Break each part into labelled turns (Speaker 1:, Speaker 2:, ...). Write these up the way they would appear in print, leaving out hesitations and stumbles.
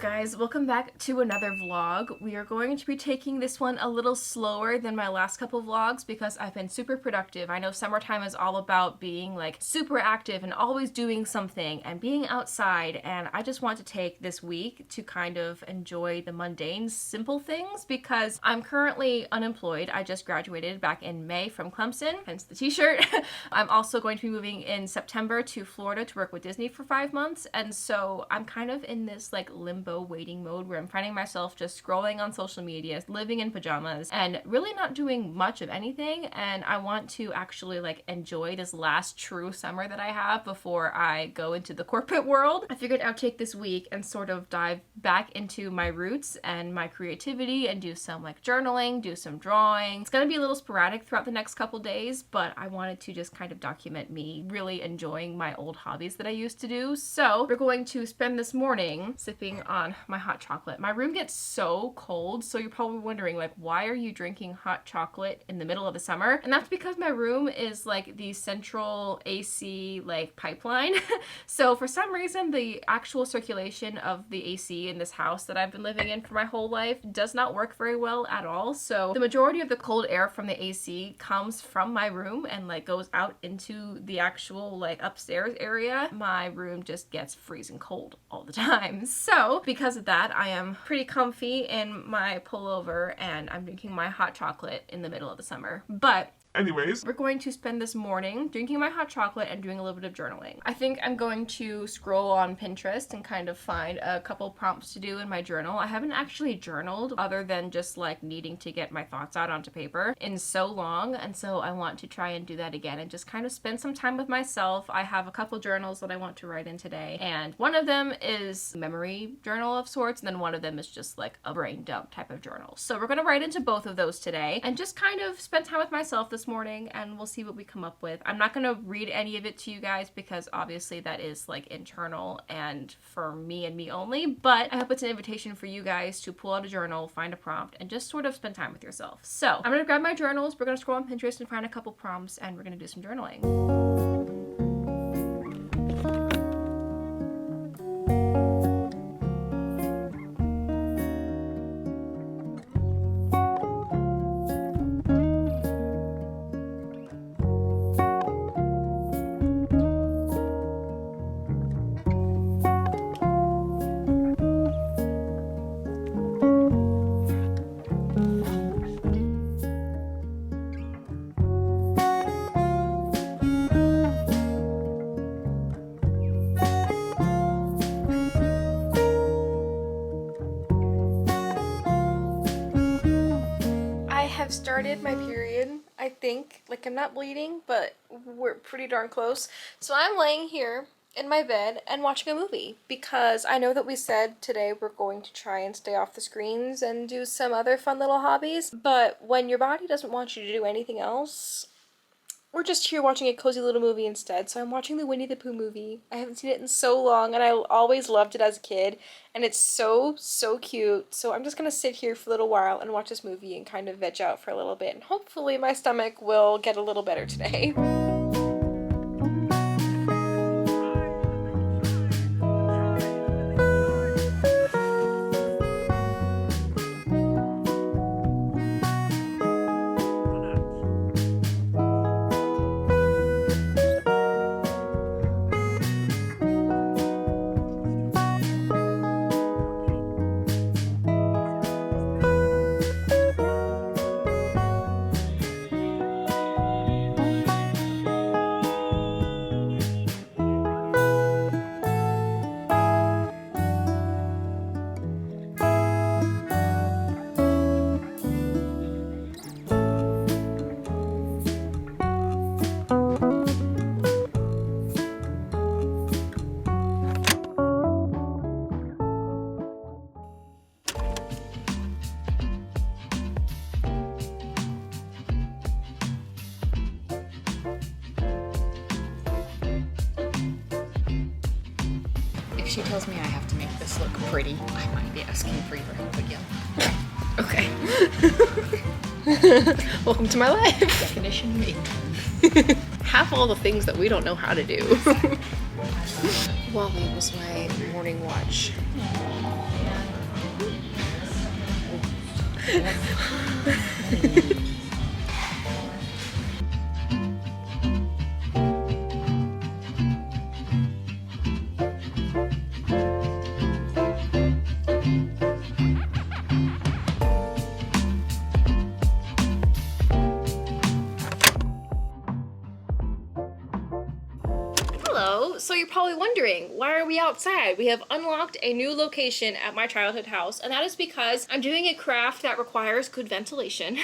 Speaker 1: guys, welcome back to another vlog. We are going to be taking this one a little slower than my last couple vlogs because I've been super productive. I know summertime is all about being like super active and always doing something and being outside, and I just want to take this week to kind of enjoy the mundane, simple things because I'm currently unemployed. I just graduated back in May from Clemson, hence the t-shirt. I'm also going to be moving in September to Florida to work with Disney for 5 months, and so I'm kind of in this like limbo waiting mode where I'm finding myself just scrolling on social media, living in pajamas, and really not doing much of anything. And I want to actually like enjoy this last true summer that I have before I go into the corporate world. I figured I'd take this week and sort of dive back into my roots and my creativity and do some like journaling, do some drawing. It's gonna be a little sporadic throughout the next couple days, but I wanted to just kind of document me really enjoying my old hobbies that I used to do. So we're going to spend this morning sipping on my hot chocolate. My room gets so cold, so you're probably wondering like, why are you drinking hot chocolate in the middle of the summer? And that's because my room is like the central AC like pipeline. So for some reason, the actual circulation of the AC in this house that I've been living in for my whole life does not work very well at all. So the majority of the cold air from the AC comes from my room and like goes out into the actual like upstairs area. My room just gets freezing cold all the time. So because of that, I am pretty comfy in my pullover and I'm drinking my hot chocolate in the middle of the summer. But anyways, we're going to spend this morning drinking my hot chocolate and doing a little bit of journaling. I think I'm going to scroll on Pinterest and kind of find a couple prompts to do in my journal. I haven't actually journaled other than just like needing to get my thoughts out onto paper in so long, and so I want to try and do that again and just kind of spend some time with myself. I have a couple journals that I want to write in today, and one of them is a memory journal of sorts, and then one of them is just like a brain dump type of journal. So we're going to write into both of those today and just kind of spend time with myself this morning, and we'll see what we come up with. I'm not going to read any of it to you guys because obviously that is like internal and for me and me only, but I hope it's an invitation for you guys to pull out a journal, find a prompt, and just sort of spend time with yourself. So I'm going to grab my journals, we're going to scroll on Pinterest and find a couple prompts, and we're going to do some journaling. I've started my period, I think. Like, I'm not bleeding, but we're pretty darn close. So I'm laying here in my bed and watching a movie because I know that we said today we're going to try and stay off the screens and do some other fun little hobbies, but when your body doesn't want you to do anything else, we're just here watching a cozy little movie instead. So I'm watching the Winnie the Pooh movie. I haven't seen it in so long, and I always loved it as a kid, and it's so cute. So I'm just gonna sit here for a little while and watch this movie and kind of veg out for a little bit, and hopefully my stomach will get a little better today.
Speaker 2: If she tells me I have to make this look pretty, I might be asking for your help again.
Speaker 1: Okay. Welcome to my life.
Speaker 2: Definition me.
Speaker 1: Half all the things that we don't know how to do. Wally was my morning watch. Hello, so you're probably wondering, why are we outside? We have unlocked a new location at my childhood house, and that is because I'm doing a craft that requires good ventilation.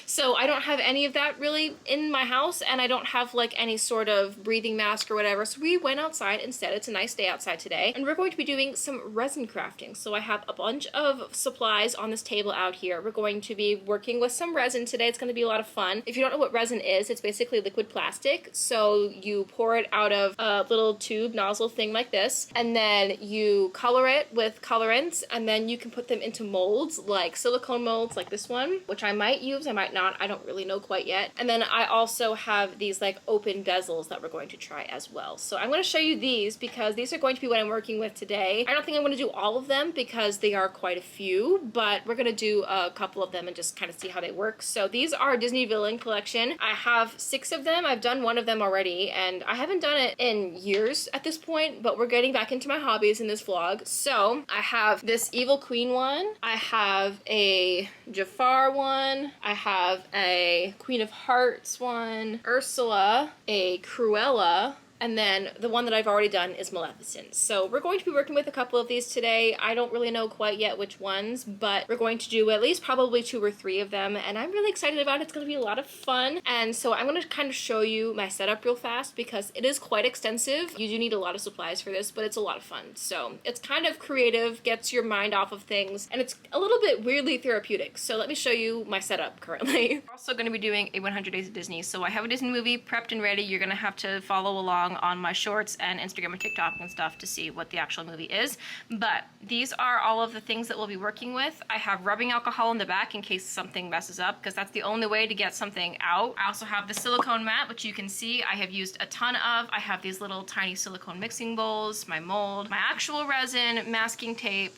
Speaker 1: So I don't have any of that really in my house, and I don't have like any sort of breathing mask or whatever, so we went outside instead. It's a nice day outside today, and we're going to be doing some resin crafting. So I have a bunch of supplies on this table out here. We're going to be working with some resin today. It's going to be a lot of fun. If you don't know what resin is, it's basically liquid plastic. So you pour it out of a little tube nozzle thing like this, and then you color it with colorants, and then you can put them into molds, like silicone molds like this one, which I might use, I might not, I don't really know quite yet. And then I also have these like open bezels that we're going to try as well. So I'm going to show you these because these are going to be what I'm working with today. I don't think I'm going to do all of them because they are quite a few, but we're going to do a couple of them and just kind of see how they work. So these are Disney Villain collection. I have 6 of them. I've done one of them already, and I haven't done it in years at this point, but we're getting back into my hobbies in this vlog. So I have this Evil Queen one, I have a Jafar one, I have a Queen of Hearts one, Ursula, a Cruella, and then the one that I've already done is Maleficent. So we're going to be working with a couple of these today. I don't really know quite yet which ones, but we're going to do at least probably 2 or 3 of them, and I'm really excited about it. It's going to be a lot of fun. And so I'm going to kind of show you my setup real fast because it is quite extensive. You do need a lot of supplies for this, but it's a lot of fun. So it's kind of creative, gets your mind off of things, and it's a little bit weirdly therapeutic. So let me show you my setup currently. We're also going to be doing a 100 Days of Disney. So I have a Disney movie prepped and ready. You're going to have to follow along on my shorts and Instagram and TikTok and stuff to see what the actual movie is. But these are all of the things that we'll be working with. I have rubbing alcohol in the back in case something messes up, because that's the only way to get something out. I also have the silicone mat, which you can see I have used a ton of. I have these little tiny silicone mixing bowls, my mold, my actual resin, masking tape,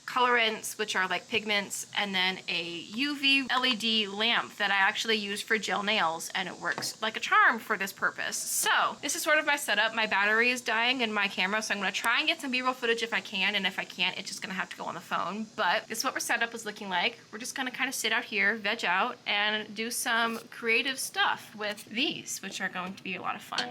Speaker 1: colorants, which are like pigments, and then a UV LED lamp that I actually use for gel nails, and it works like a charm for this purpose. So this is sort of my setup. My battery is dying in my camera, so I'm going to try and get some B-roll footage if I can, and if I can't, it's just going to have to go on the phone. But this is what our setup is looking like. We're just going to kind of sit out here, veg out, and do some creative stuff with these, which are going to be a lot of fun.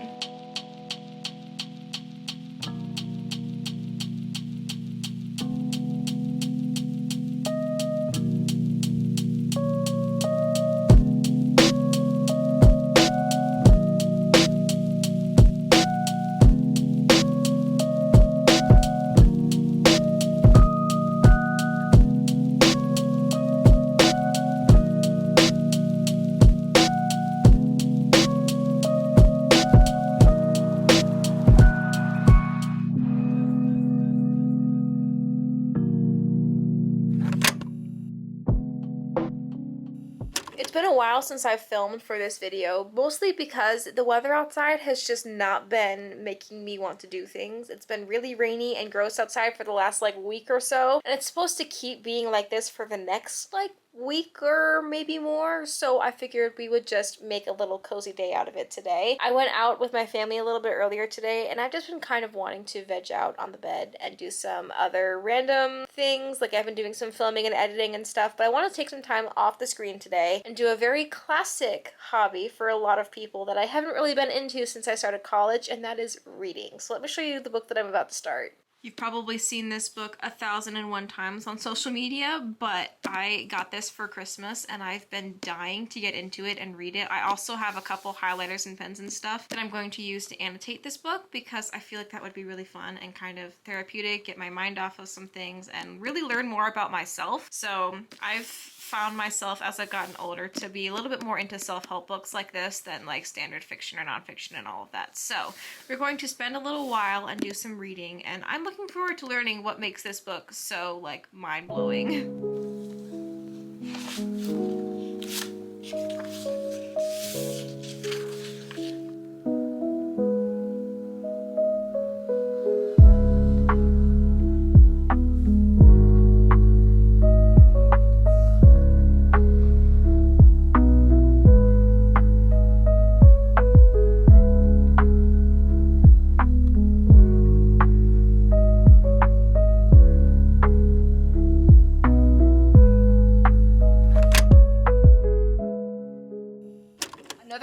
Speaker 1: It's been a while since I've filmed for this video, mostly because the weather outside has just not been making me want to do things. It's been really rainy and gross outside for the last like week or so, and it's supposed to keep being like this for the next like week or maybe more, so I figured we would just make a little cozy day out of it today. I went out with my family a little bit earlier today, and I've just been kind of wanting to veg out on the bed and do some other random things. Like I've been doing some filming and editing and stuff, but I want to take some time off the screen today and do a very classic hobby for a lot of people that I haven't really been into since I started college, and that is reading. So let me show you the book that I'm about to start. You've probably seen this book 1,001 times on social media, but I got this for Christmas and I've been dying to get into it and read it. I also have a couple highlighters and pens and stuff that I'm going to use to annotate this book because I feel like that would be really fun and kind of therapeutic, get my mind off of some things and really learn more about myself. So I've found myself as I've gotten older to be a little bit more into self-help books like this than like standard fiction or nonfiction and all of that. So we're going to spend a little while and do some reading, and I'm looking forward to learning what makes this book so like mind-blowing.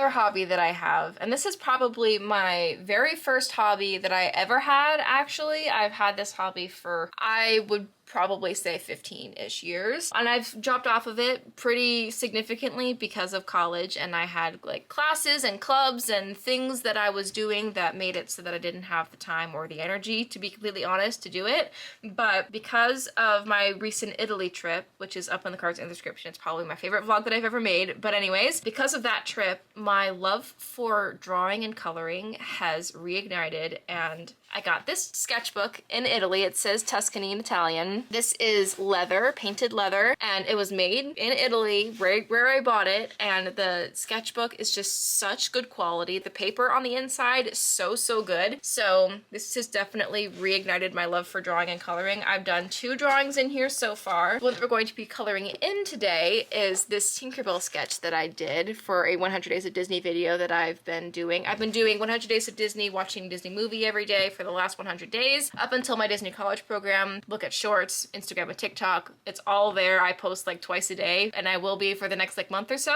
Speaker 1: other hobby that I have, and this is probably my very first hobby that I ever had, actually. I've had this hobby for, I would probably say 15-ish years, and I've dropped off of it pretty significantly because of college, and I had like classes and clubs and things that I was doing that made it so that I didn't have the time or the energy, to be completely honest, to do it. But because of my recent Italy trip, which is up in the cards in the description, it's probably my favorite vlog that I've ever made, but anyways, because of that trip, my love for drawing and coloring has reignited, and I got this sketchbook in Italy. It says Tuscany in Italian. This is leather, painted leather, and it was made in Italy, right where I bought it, and the sketchbook is just such good quality. The paper on the inside is so good. So this has definitely reignited my love for drawing and coloring. I've done 2 drawings in here so far. The one that we're going to be coloring in today is this Tinkerbell sketch that I did for a 100 Days of Disney video that I've been doing. I've been doing 100 Days of Disney, watching Disney movie every day for the last 100 days up until my Disney college program. Look at shorts, Instagram and TikTok. It's all there. I post like twice a day, and I will be for the next like month or so.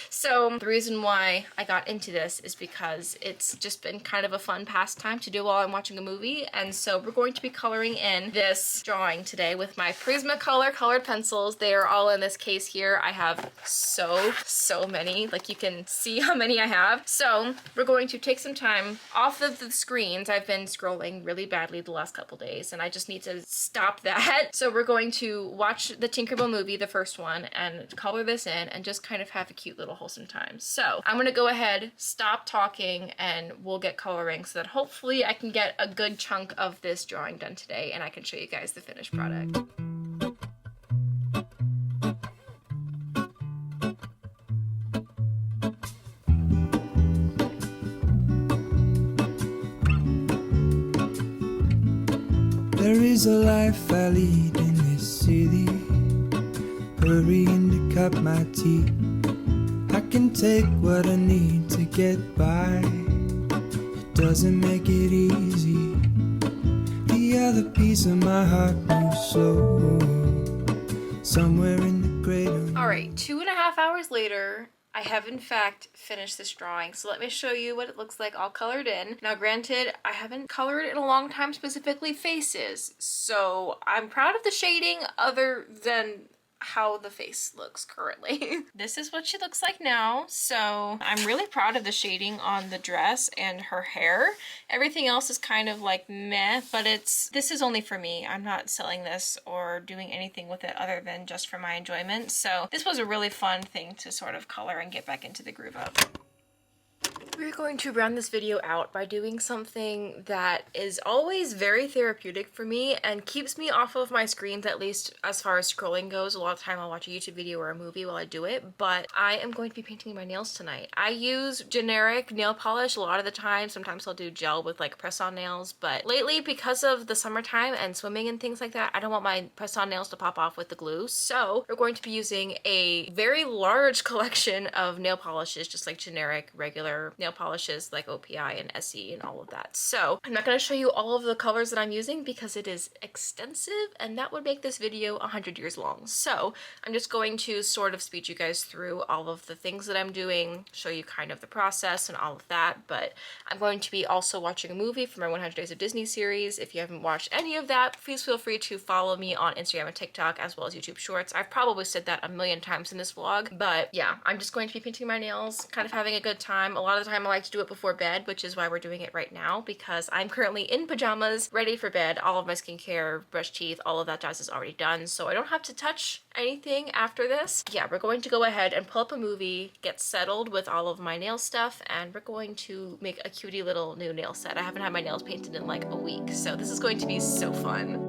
Speaker 1: So the reason why I got into this is because it's just been kind of a fun pastime to do while I'm watching a movie. And so we're going to be coloring in this drawing today with my Prismacolor colored pencils. They are all in this case here. I have so many, like you can see how many I have. So we're going to take some time off of the screens. I've been scrolling really badly the last couple days, and I just need to stop that. So we're going to watch the Tinkerbell movie, the first one, and color this in and just kind of have a cute little wholesome time. So I'm gonna go ahead, stop talking, and we'll get coloring so that hopefully I can get a good chunk of this drawing done today and I can show you guys the finished product.
Speaker 3: There is a life I lead in this city, hurrying to cut my teeth. I can take what I need to get by. It doesn't make it easy. The other piece of my heart moves slow, somewhere in the greater.
Speaker 1: All right, 2.5 hours later, I have in fact finished this drawing. So let me show you what it looks like all colored in. Now granted, I haven't colored in a long time, specifically faces, so I'm proud of the shading other than how the face looks currently. This is what she looks like now. So I'm really proud of the shading on the dress and her hair. Everything else is kind of like meh, but this is only for me. I'm not selling this or doing anything with it other than just for my enjoyment. So this was a really fun thing to sort of color and get back into the groove of. We're going to round this video out by doing something that is always very therapeutic for me and keeps me off of my screens, at least as far as scrolling goes. A lot of the time I'll watch a YouTube video or a movie while I do it, but I am going to be painting my nails tonight. I use generic nail polish a lot of the time. Sometimes I'll do gel with like press-on nails, but lately because of the summertime and swimming and things like that, I don't want my press-on nails to pop off with the glue. So we're going to be using a very large collection of nail polishes, just like generic regular nail polishes like OPI and SE and all of that. So I'm not going to show you all of the colors that I'm using because it is extensive and that would make this video 100 years long. So I'm just going to sort of speed you guys through all of the things that I'm doing, show you kind of the process and all of that. But I'm going to be also watching a movie from my 100 Days of Disney series. If you haven't watched any of that, please feel free to follow me on Instagram and TikTok as well as YouTube Shorts. I've probably said that a million times in this vlog, but yeah, I'm just going to be painting my nails, kind of having a good time. A lot of the time I like to do it before bed, which is why we're doing it right now, because I'm currently in pajamas, ready for bed. All of my skincare, brush teeth, all of that jazz is already done, so I don't have to touch anything after this. Yeah, we're going to go ahead and pull up a movie, get settled with all of my nail stuff, and we're going to make a cutie little new nail set. I haven't had my nails painted in like a week, so this is going to be so fun.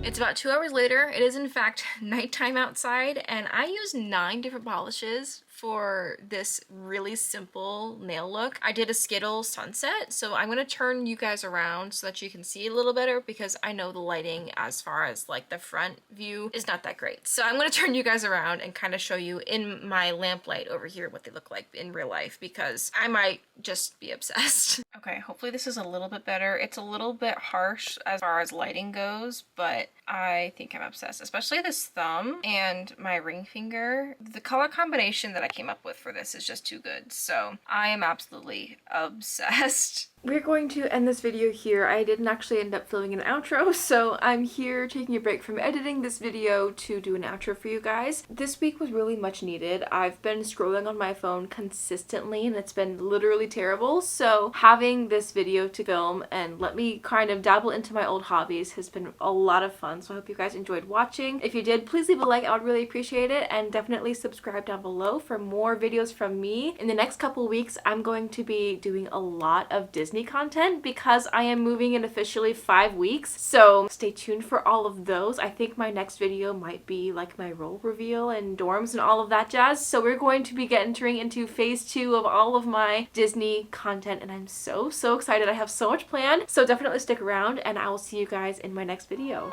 Speaker 1: It's about 2 hours later. It is in fact nighttime outside, and I used 9 different polishes for this really simple nail look. I did a Skittle sunset, so I'm gonna turn you guys around so that you can see a little better because I know the lighting as far as like the front view is not that great. So I'm gonna turn you guys around and kind of show you in my lamplight over here what they look like in real life because I might just be obsessed. Okay, hopefully this is a little bit better. It's a little bit harsh as far as lighting goes, but I think I'm obsessed, especially this thumb and my ring finger. The color combination that I came up with for this is just too good, so I am absolutely obsessed. We're going to end this video here. I didn't actually end up filming an outro, so I'm here taking a break from editing this video to do an outro for you guys. This week was really much needed. I've been scrolling on my phone consistently and it's been literally terrible, so having this video to film and let me kind of dabble into my old hobbies has been a lot of fun, so I hope you guys enjoyed watching. If you did, please leave a like. I would really appreciate it, and definitely subscribe down below for more videos from me. In the next couple weeks, I'm going to be doing a lot of Disney content because I am moving in officially 5 weeks, so stay tuned for all of those. I think my next video might be like my role reveal and dorms and all of that jazz, so we're going to be entering into phase 2 of all of my Disney content, and I'm so excited. I have so much planned, so definitely stick around and I will see you guys in my next video.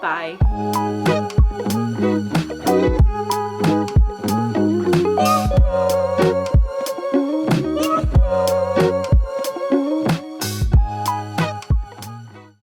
Speaker 1: Bye.